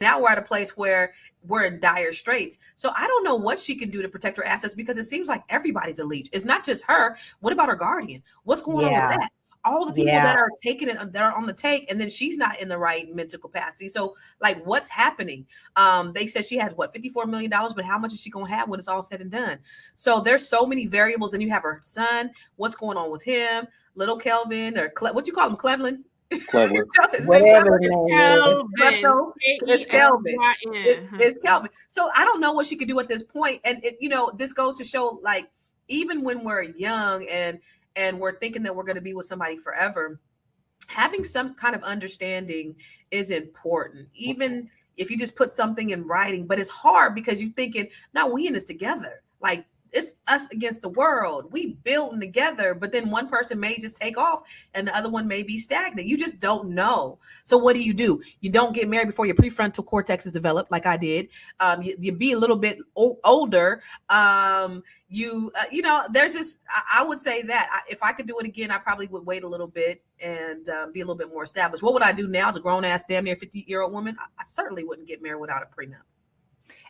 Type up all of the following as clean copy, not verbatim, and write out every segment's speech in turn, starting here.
now we're at a place where we're in dire straits. So I don't know what she can do to protect her assets, because it seems like everybody's a leech. It's not just her. What about her guardian? What's going on with that? All the people that are taking it, that are on the take, and then she's not in the right mental capacity. So, like, what's happening? They said she has what, $54 million, but how much is she gonna have when it's all said and done? So there's so many variables, and you have her son. What's going on with him? Little Kelvin, or what you call him, Cleveland? Clever. Whatever. It's Kelvin. It's Kelvin. So I don't know what she could do at this point. And this goes to show, like, even when we're young and we're thinking that we're going to be with somebody forever, having some kind of understanding is important. Even if you just put something in writing, but it's hard because you're thinking, no, we in this together. Like, it's us against the world. We building together, but then one person may just take off and the other one may be stagnant. You just don't know. So what do? You don't get married before your prefrontal cortex is developed, like I did. You be a little bit older. There's just, I would say that if I could do it again, I probably would wait a little bit and be a little bit more established. What would I do now as a grown ass, damn near 50-year-old woman? I certainly wouldn't get married without a prenup.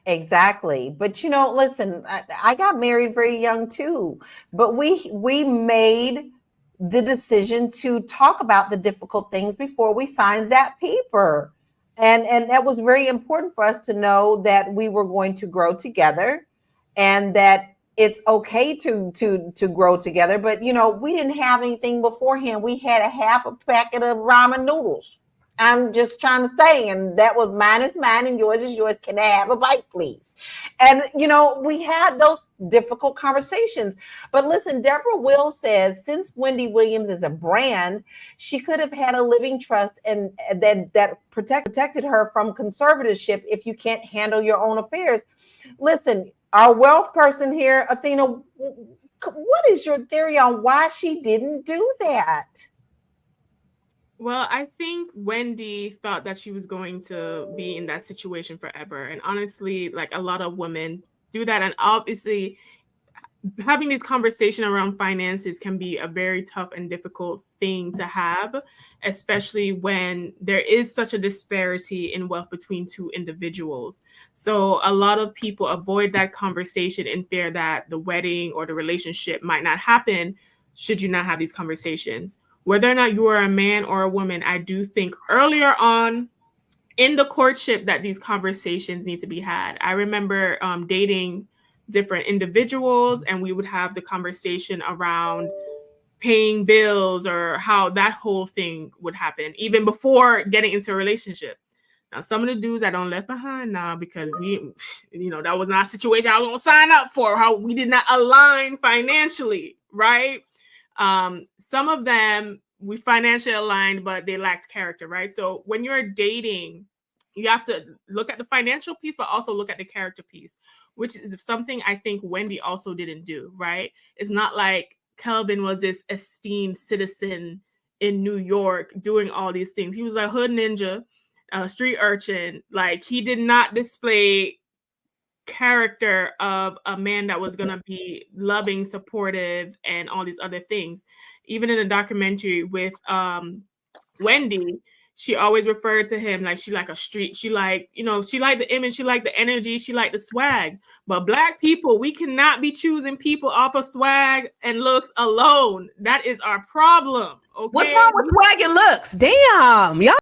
Exactly. But, listen, I got married very young too, but we made the decision to talk about the difficult things before we signed that paper. And that was very important for us to know that we were going to grow together and that it's okay to grow together. But, we didn't have anything beforehand. We had a half a packet of ramen noodles. I'm just trying to say, and that was mine is mine and yours is yours. Can I have a bite, please? And, we had those difficult conversations. But listen, Deborah Will says, since Wendy Williams is a brand, she could have had a living trust and that protected her from conservatorship if you can't handle your own affairs. Listen, our wealth person here, Athena, what is your theory on why she didn't do that? Well, I think Wendy thought that she was going to be in that situation forever. And honestly, like, a lot of women do that. And obviously, having this conversation around finances can be a very tough and difficult thing to have, especially when there is such a disparity in wealth between two individuals. So a lot of people avoid that conversation in fear that the wedding or the relationship might not happen should you not have these conversations. Whether or not you are a man or a woman, I do think earlier on in the courtship that these conversations need to be had. I remember dating different individuals, and we would have the conversation around paying bills or how that whole thing would happen, even before getting into a relationship. Now, some of the dudes I don't left behind now because that was not a situation I was going to sign up for, how we did not align financially, right? Some of them we financially aligned, but they lacked character, right? So when you're dating, you have to look at the financial piece, but also look at the character piece, which is something I think Wendy also didn't do, right? It's not like Kelvin was this esteemed citizen in New York doing all these things. He was a hood ninja, street urchin. Like, he did not display character of a man that was going to be loving, supportive, and all these other things. Even in a documentary with Wendy, she always referred to him like she like a street. She like the image, she like the energy, she like the swag. But Black people, we cannot be choosing people off of swag and looks alone. That is our problem. Okay? What's wrong with swag and looks? Damn, y'all